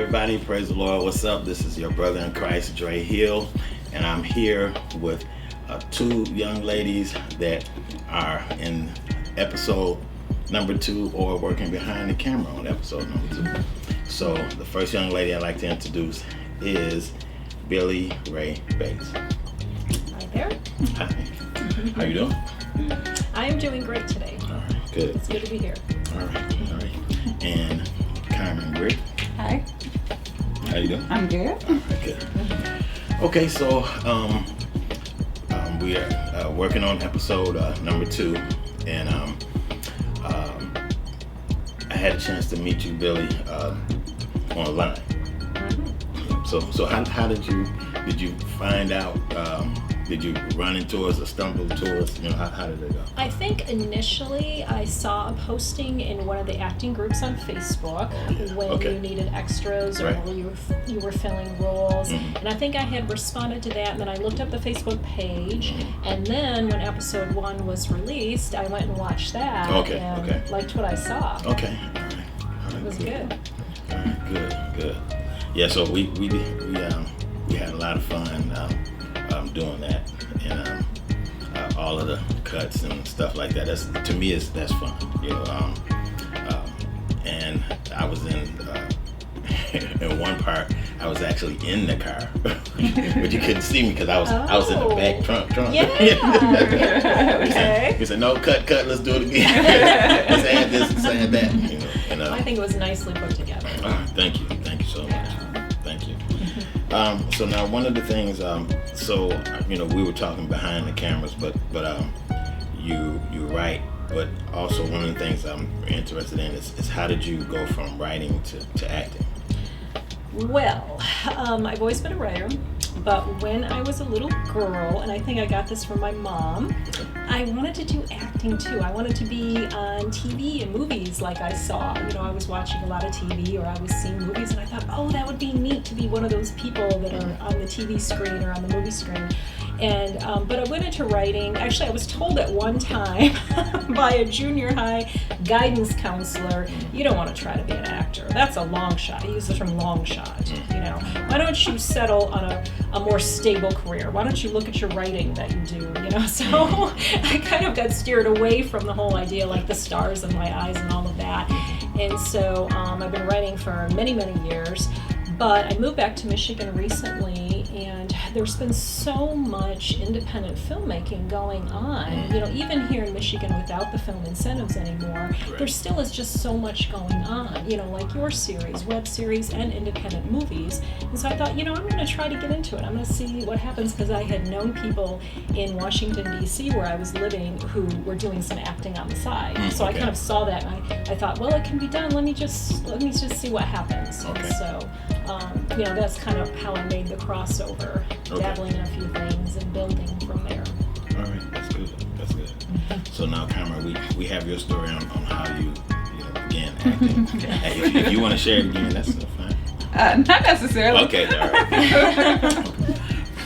everybody. Praise the Lord. What's up? This is your brother in Christ, Dre Hill, and I'm here with two young ladies that are in episode number 2 or working behind the camera on episode number 2. So the first young lady I'd like to introduce is Billie Ray Bates. Hi there. Hi. How you doing? I am doing great today. All right, good. It's good to be here. All right. And Carmen Greer. Hi. How you doing? I'm good. All right, good. Okay, so we are working on episode number 2, and I had a chance to meet you, Billie, online. Mm-hmm. So how did you find out? Did you run into us or stumble to us? How did it go? I think initially I saw a posting in one of the acting groups on Facebook when you needed extras or you were filling roles. Mm-hmm. And I think I had responded to that, and then I looked up the Facebook page, and then when episode 1 was released, I went and watched that and liked what I saw. Okay. All right. It was good. All right, good. Yeah, so we had a lot of fun doing that, and all of the cuts and stuff like that. To me, that's fun, and I was in one part. I was actually in the car, but you couldn't see me because I was in the back trunk. Yeah. Okay. He said, "No, cut. Let's do it again. Let's add this, let's add that." And I think it was nicely put together. Thank you so much. Thank you. So now one of the things, we were talking behind the cameras, but you write, but also one of the things I'm interested in is how did you go from writing to acting? Well, I've always been a writer, but when I was a little girl, and I think I got this from my mom, I wanted to do acting too. I wanted to be on TV and movies like I saw. I was watching a lot of TV or I was seeing movies, and I thought, that would be neat to be one of those people that are on the TV screen or on the movie screen. And but I went into writing. Actually, I was told at one time by a junior high guidance counselor, you don't want to try to be an actor. That's a long shot. He used the term long shot. Why don't you settle on a more stable career? Why don't you look at your writing that you do? So I kind of got steered away from the whole idea, like the stars in my eyes and all of that. And so I've been writing for many, many years. But I moved back to Michigan recently, and there's been so much independent filmmaking going on. Even here in Michigan, without the film incentives anymore, there still is just so much going on. Like your series, web series, and independent movies. And so I thought, I'm going to try to get into it. I'm going to see what happens, because I had known people in Washington, D.C., where I was living, who were doing some acting on the side. So I kind of saw that, and I thought, well, it can be done. Let me just see what happens. Okay. And so. That's kind of how I made the crossover, dabbling in a few things and building from there. All right, that's good. Mm-hmm. So now, Carmen, we have your story on how you began acting. If you want to share it again, that's fine. Not necessarily. Okay, all right.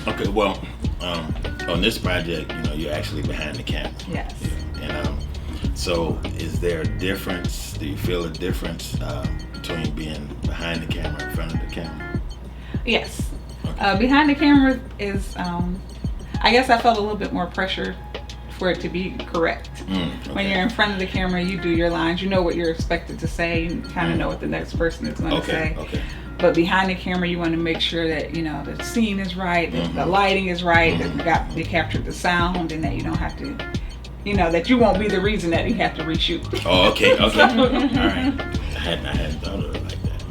Okay, well, on this project, you're actually behind the camera. Yes. And so is there a difference? Do you feel a difference between being behind the camera and in front of the camera? Yes. Okay. Behind the camera is, I guess I felt a little bit more pressure for it to be correct. Okay. When you're in front of the camera, you do your lines, you know what you're expected to say, and kind of know what the next person is going to say. Okay. But behind the camera, you want to make sure that, the scene is right, that the lighting is right, that you captured the sound, and that you don't have to, that you won't be the reason that you have to reshoot. Oh, okay. All right. I hadn't thought of it like that.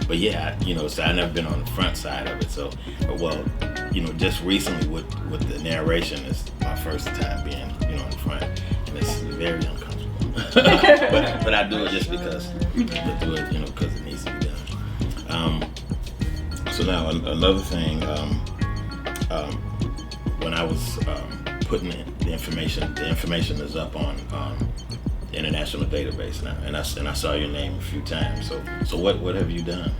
But yeah, so I've never been on the front side of it. So, just recently with the narration, it's my first time being, in the front, and it's very uncomfortable. but I do it just because, because it needs to be done. So now another thing, when I was putting the information is up on international database now, and I saw your name a few times. So what have you done?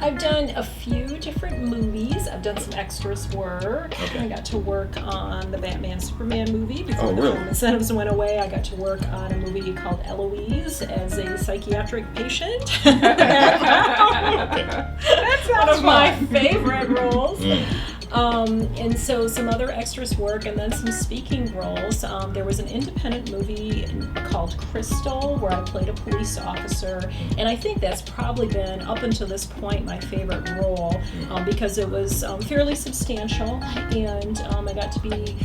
I've done a few different movies. I've done some extras work. Okay. I got to work on the Batman Superman movie before Oh, the really? film incentives went away. I got to work on a movie called Eloise as a psychiatric patient. That sounds One of my fun. favorite roles. Mm. And so some other extras work and then some speaking roles. There was an independent movie called Crystal where I played a police officer, and I think that's probably been up until this point my favorite role because it was fairly substantial, and I got to be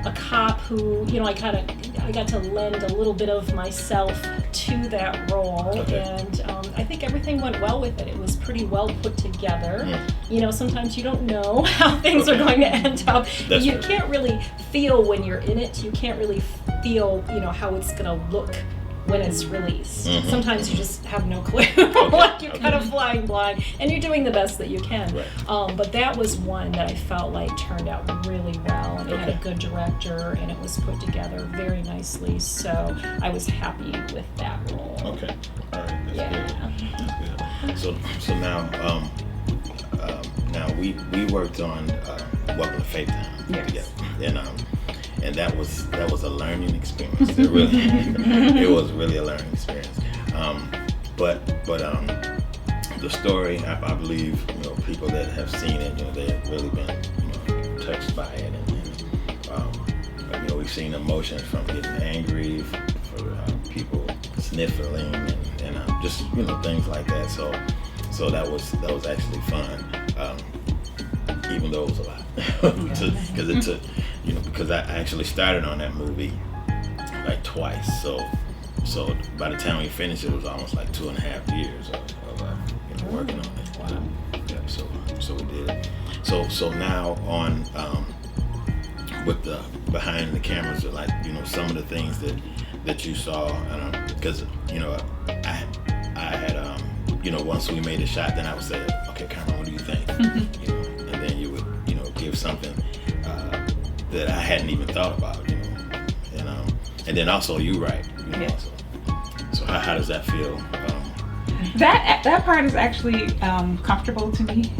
a cop who, I got to lend a little bit of myself to that role, Okay. and I think everything went well with it. It was pretty well put together. Sometimes you don't know how things are going to end up. That's You true. can't really feel when you're in it. You can't really feel, how it's going to look when it's released. Mhm. Sometimes you just have no clue. Like you're kind of flying blind, and you're doing the best that you can. Right. But that was one that I felt like turned out really well, and it had a Okay. good director, and it was put together very nicely. So I was happy with that role. Okay. All right. That's Yeah. good. That's good. So now, now we worked on Welcome to Faith Time Yes. together, and that was a learning experience. It really, it was really a learning experience. But the story, I believe, people that have seen it, they have really been, touched by it, and we've seen emotions from getting angry, for people sniffling, and just things like that. So that was actually fun, even though it was a lot, because it took, because I actually started on that movie like twice. So by the time we finished it was almost like 2.5 years of working on it. Wow. Yeah, so we did it. So now on with the behind the cameras, are like some of the things that you saw, because I had once we made a shot, then I would say, okay, Carmen, what do you think? And then you would give something that I hadn't even thought about, and then also you write, Yes. So how does that feel? That part is actually comfortable to me.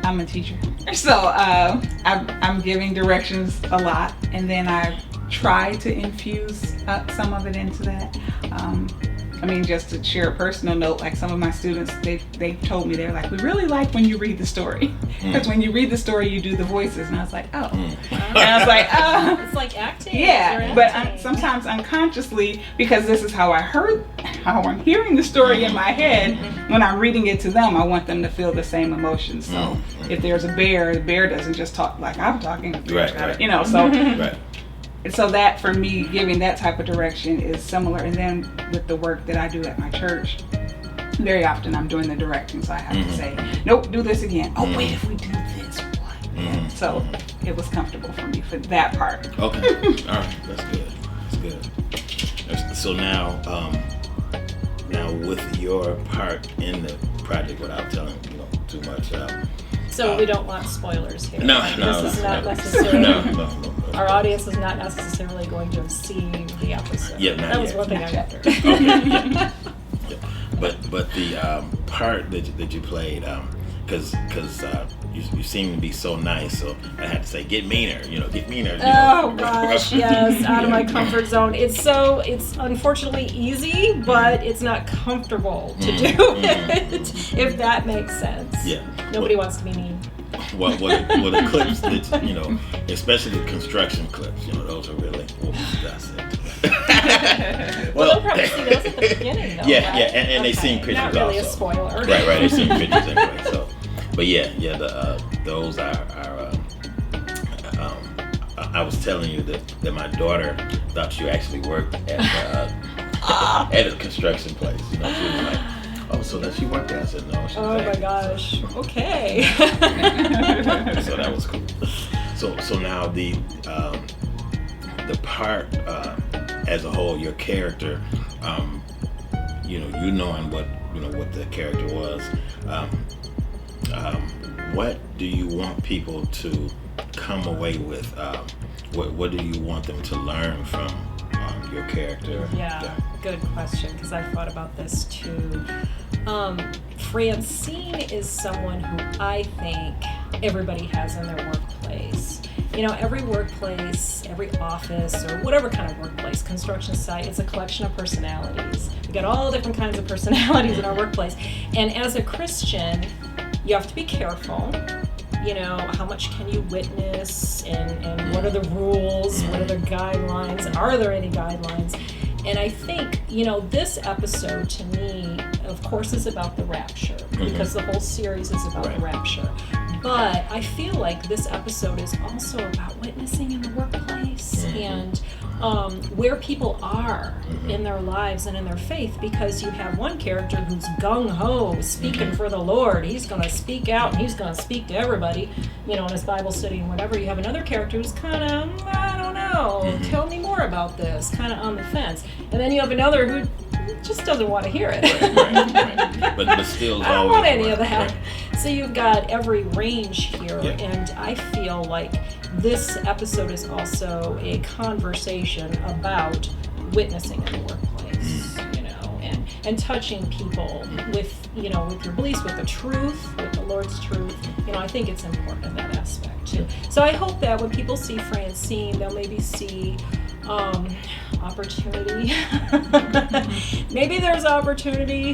I'm a teacher, so I'm giving directions a lot, and then I try to infuse some of it into that. Just to share a personal note, like some of my students, they told me, they're like, we really like when you read the story, because when you read the story, you do the voices, and I was like, oh, and I was like, oh. It's like acting. Yeah, You're but acting. sometimes unconsciously, because this is how I'm hearing the story in my head, when I'm reading it to them, I want them to feel the same emotions. So if there's a bear, the bear doesn't just talk like I'm talking. Right. So Right. so that for me, giving that type of direction is similar. And then with the work that I do at my church, very often I'm doing the directing, so I have to say, nope, do this again. Oh wait, if we do this, what? So it was comfortable for me for that part. Okay. All right. That's good. So now with your part in the project, without telling too much. So we don't want spoilers here. No. This is not No. necessarily. No. Our audience is not necessarily going to have seen the episode. Yeah, not that was yet. one thing Not I yet. wondered. Okay. Yeah. But the part that you played, because you seem to be so nice, so I had to say, get meaner. Get meaner. Oh gosh, yes, out of my comfort zone. It's unfortunately easy, but it's not comfortable to do it, if that makes sense. Yeah. Nobody wants to be mean. Well, the clips that especially the construction clips, those are really. That's it. Well, they'll probably see those at the beginning, though. Yeah, right? yeah, and they seen Okay, pictures not really also. a spoiler. Right, they seen pictures anyway. So, but those are. I was telling you that my daughter thought you actually worked at a construction place. She was like, oh, so does she work there? I said no. She's Oh my acting. gosh. Okay. So that was cool. So now the part as a whole, your character, knowing what the character was, what do you want people to come away with? What do you want them to learn from your character? Yeah, good question, because I've thought about this too. Francine is someone who I think everybody has in their workplace. You know, every workplace, every office, or whatever kind of workplace, construction site, it's a collection of personalities. We got all different kinds of personalities in our workplace. And as a Christian, you have to be careful. You know, how much can you witness, and what are the rules, what are the guidelines, are there any guidelines? And I think, you know, this episode to me, of course, is about the rapture, because the whole series is about the rapture. But I feel like this episode is also about witnessing in the workplace and where people are in their lives and in their faith, because you have one character who's gung-ho, speaking for the Lord. He's going to speak out and he's going to speak to everybody, you know, in his Bible study and whatever. You have another character who's kind of, I don't know, tell me more about this, kind of on the fence. And then you have another who just doesn't want to hear it. Right. But still, I don't want any of that. Right. So you've got every range here, and I feel like this episode is also a conversation about witnessing in the workplace, you know, and touching people with, you know, with your beliefs, with the truth, with the Lord's truth. You know, I think it's important in that aspect too. So I hope that when people see Francine, they'll maybe see opportunity. Maybe there's opportunity,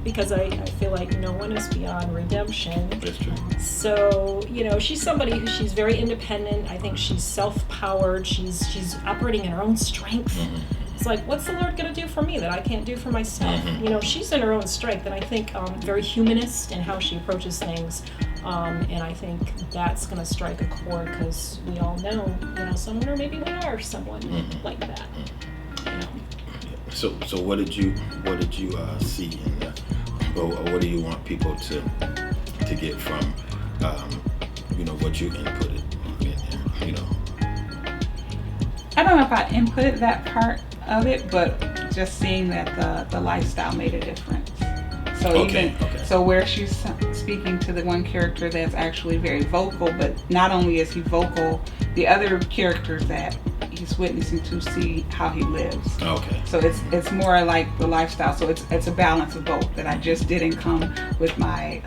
because I feel like no one is beyond redemption. That's true. So, you know, she's somebody she's very independent. I think she's self-powered. She's operating in her own strength. It's like, what's the Lord going to do for me that I can't do for myself? You know, she's in her own strength, and I think very humanist in how she approaches things. And I think that's going to strike a chord, because we all know, you know, someone, or maybe we are someone like that. You know. So what did you see in the, or what do you want people to get from you know, what you inputted in there, you know? I don't know if I inputted that part of it, but just seeing that the lifestyle made a difference. So so where she's speaking to the one character that's actually very vocal, but not only is he vocal, the other characters that he's witnessing to see how he lives. Okay. So it's more like the lifestyle. So it's a balance of both, that I just didn't come with my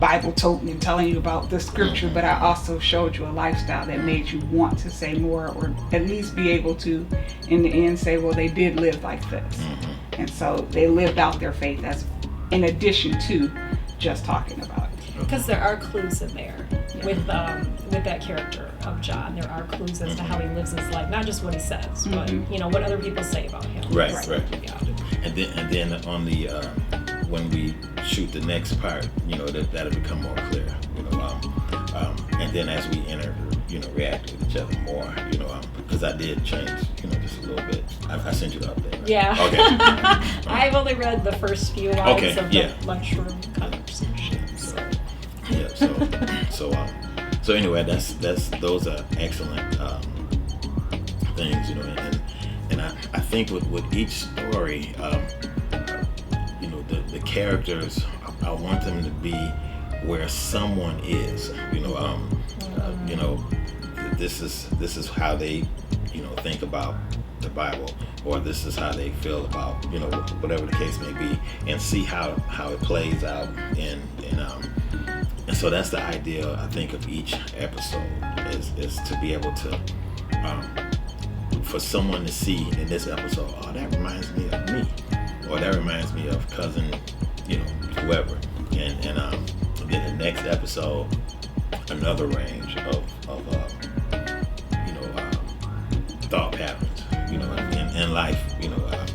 Bible toting and telling you about the scripture, but I also showed you a lifestyle that made you want to say more, or at least be able to, in the end, say, well, they did live like this. And so they lived out their faith, as in addition to just talking about it. Because there are clues in there with that character of John. There are clues as to how he lives his life, not just what he says, but you know, what other people say about him. Right. Yeah. And then on the when we shoot the next part, you know, that'll become more clear, you know. And then as we react with each other more, you know, because I did change, you know, just a little bit. I sent you the update. Right? Yeah. Okay. I've only read the first few lines of the lunchroom conversation. So anyway, those are excellent things, you know, and I think with each story, you know, the characters, I want them to be where someone is, you know. You know, this is how they, you know, think about the Bible, or this is how they feel about, you know, whatever the case may be, and see how it plays out, and so that's the idea, I think, of each episode is to be able to for someone to see in this episode, oh, that reminds me of me, or that reminds me of cousin, you know, whoever, and then the next episode, another range of you know, thought patterns, you know, in life, you know,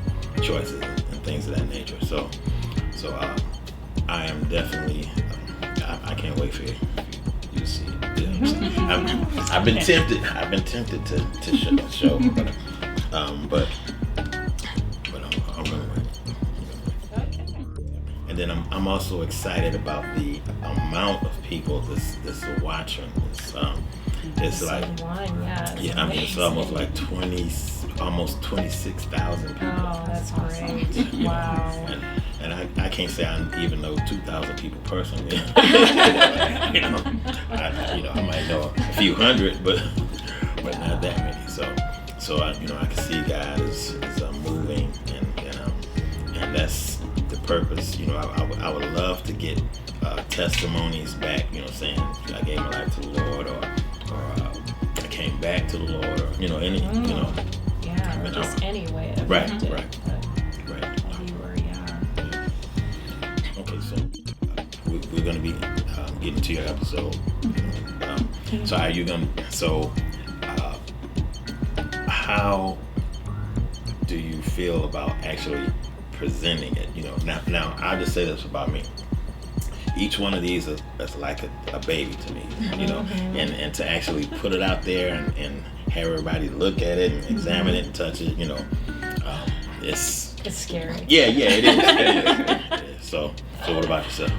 choices and things of that nature. So I am definitely, I can't wait for you to see it. You know what I'm saying? I've been tempted to show, but I'm gonna wait. And then I'm also excited about the amount of people that's watching this. It's like, I mean, it's almost like almost 26,000 people. Oh, that's great! Wow. And I can't say I even know 2,000 people personally. you know, I might know a few hundred, but not that many. So I can see God is moving, and that's the purpose. You know, I would love to get testimonies back. You know, saying I gave my life to the Lord, or I came back to the Lord, or you know, any you know. Yeah, or just any way it affected. Right. You were, Okay, so we're going to be getting to your episode. So are you going to? So how do you feel about actually presenting it? You know, now I'll just say this about me. Each one of these is like a baby to me, you know, and to actually put it out there and have everybody look at it and examine it and touch it, you know, it's scary. Yeah, it is. So what about yourself?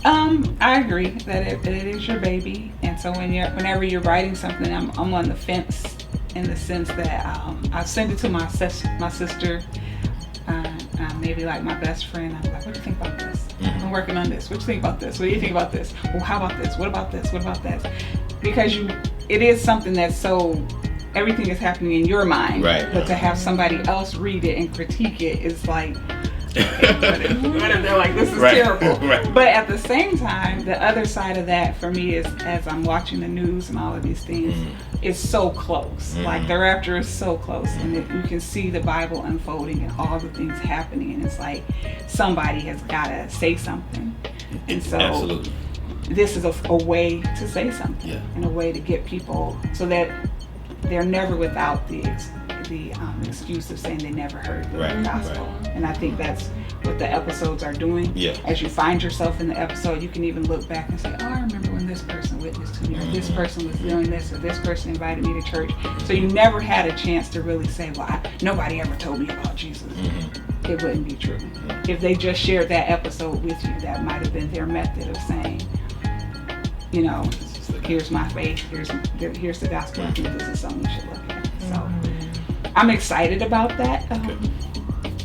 I agree that it is your baby, and so whenever you're writing something, I'm on the fence in the sense that I send it to my sister. Maybe like my best friend, I'm like, what do you think about this? I'm working on this. What do you think about this? What do you think about this? Well, how about this? What about this? What about that? Because it is something that's so, everything is happening in your mind. Right. But to have somebody else read it and critique it is like, what if they're like, this is terrible. Right. But at the same time, the other side of that for me is, as I'm watching the news and all of these things, it's so close. Like the rapture is so close, and you can see the Bible unfolding and all the things happening, and it's like somebody has got to say something. And so Absolutely. This is a way to say something, and a way to get people so that they're never without the excuse of saying they never heard the gospel. And I think that's what the episodes are doing. As you find yourself in the episode, you can even look back and say, oh, I remember when this person witnessed to me, or this person was doing this, or this person invited me to church. So you never had a chance to really say, well, nobody ever told me about Jesus. It wouldn't be true. If they just shared that episode with you, that might have been their method of saying, you know, here's my faith, here's the gospel. I think this is something you should look at. So I'm excited about that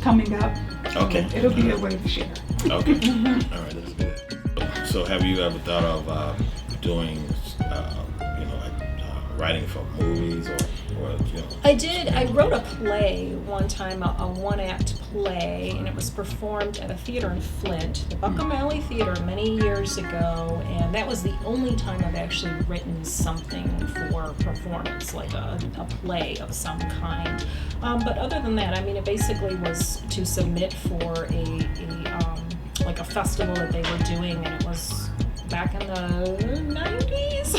coming up. Okay. It'll be a way to share. Okay. All right, that's good. So have you ever thought of doing, writing for movies or you know? I did. I wrote a play one time, a one-act play, and it was performed at a theater in Flint, the Buckham Alley Theater, many years ago, and that was the only time I've actually written something for performance, like a play of some kind. But other than that, I mean, it basically was to submit for a festival that they were doing, and it was back in the 90s,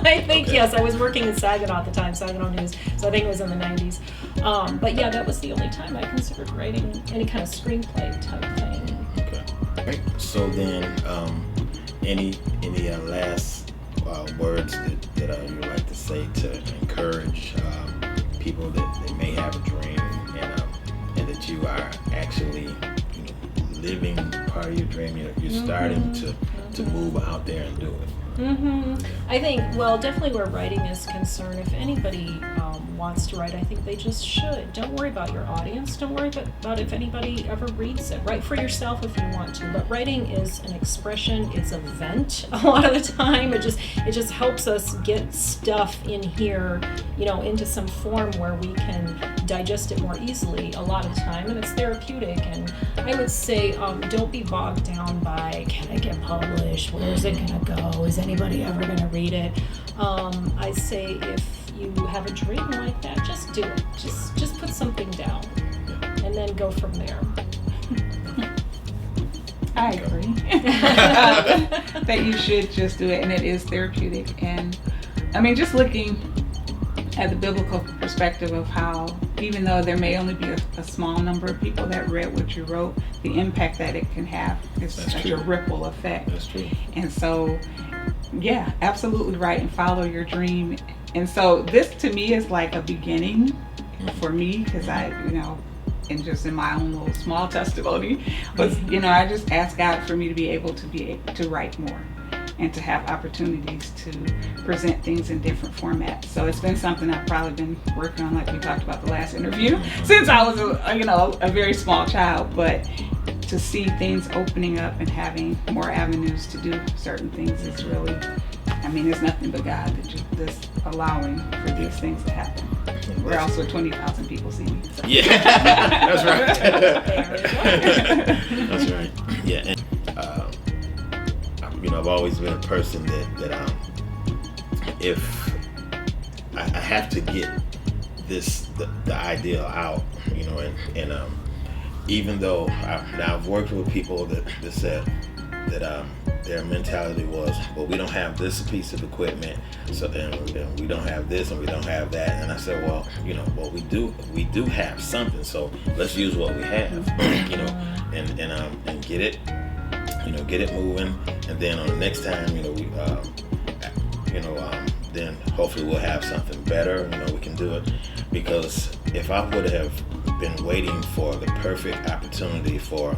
I think. Yes, I was working in Saginaw at the time, Saginaw News, so I think it was in the 90s. But yeah, that was the only time I considered writing any kind of screenplay type thing. Okay. Right. So then, any last words that you would like to say to encourage people that they may have a dream and that you are actually living part of your dream? You're starting to move out there and do it. I think, well, definitely where writing is concerned, if anybody wants to write, I think they just should. Don't worry about your audience. Don't worry about if anybody ever reads it. Write for yourself if you want to. But writing is an expression. It's a vent a lot of the time. It just helps us get stuff in here, into some form where we can digest it more easily a lot of the time, and it's therapeutic. And I would say don't be bogged down by, can I get published? Where is it going to go? Is anybody ever going to read it? I say if you have a dream like that, just do it. Just put something down and then go from there. I agree that you should just do it, and it is therapeutic. And I mean, just looking at the biblical perspective of how, even though there may only be a small number of people that read what you wrote, the impact that it can have is such a ripple effect. That's true. And so, yeah, absolutely right, and follow your dream. And so this to me is like a beginning for me, because and just in my own little small testimony, was I just asked God for me to be able to write more and to have opportunities to present things in different formats. So it's been something I've probably been working on, like we talked about the last interview, since I was a very small child. But to see things opening up and having more avenues to do certain things is really, it's nothing but God that just allowing for these things to happen. Where also 20,000 people see me. So. Yeah, that's right. That's right. Yeah, and I've always been a person that if I have to get the ideal out, and even though I've worked with people that said that their mentality was, well, we don't have this piece of equipment, so then we don't have this and we don't have that, and I said, well, we do have something, so let's use what we have, and get it moving, and then on the next time, then hopefully we'll have something better, we can do it, because if I would have been waiting for the perfect opportunity for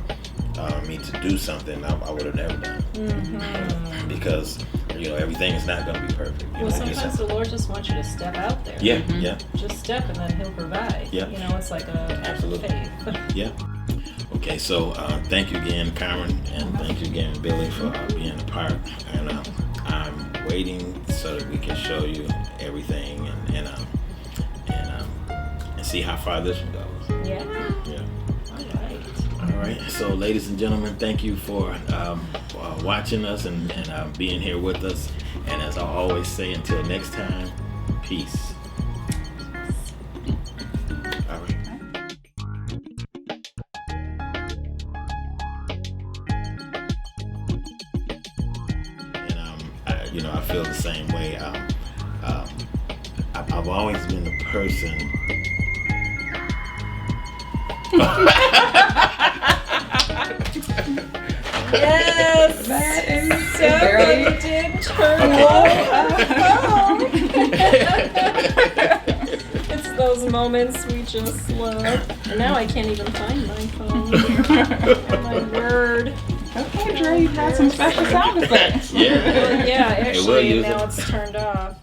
me to do something, I would have never done it. Mm-hmm. Because everything is not going to be perfect. Well, sometimes the Lord just wants you to step out there. Yeah, yeah. Just step, and then He'll provide. Yeah. It's like a act of faith. Yeah. Okay, so thank you again, Carmen, and thank you again, Billie, for being a part. And I'm waiting so that we can show you everything and see how far this one goes. Yeah. Yeah. All All right. So, ladies and gentlemen, thank you for watching us and being here with us. And as I always say, until next time, peace. All right. And I feel the same way. I've always been the person. Yes. That is Somebody very... did turn off. It's those moments we just love. And now I can't even find my phone. Oh my word. Okay, Dre, you've got some special sound effects. Yeah. Well, yeah, It will actually, use now it. it's turned off.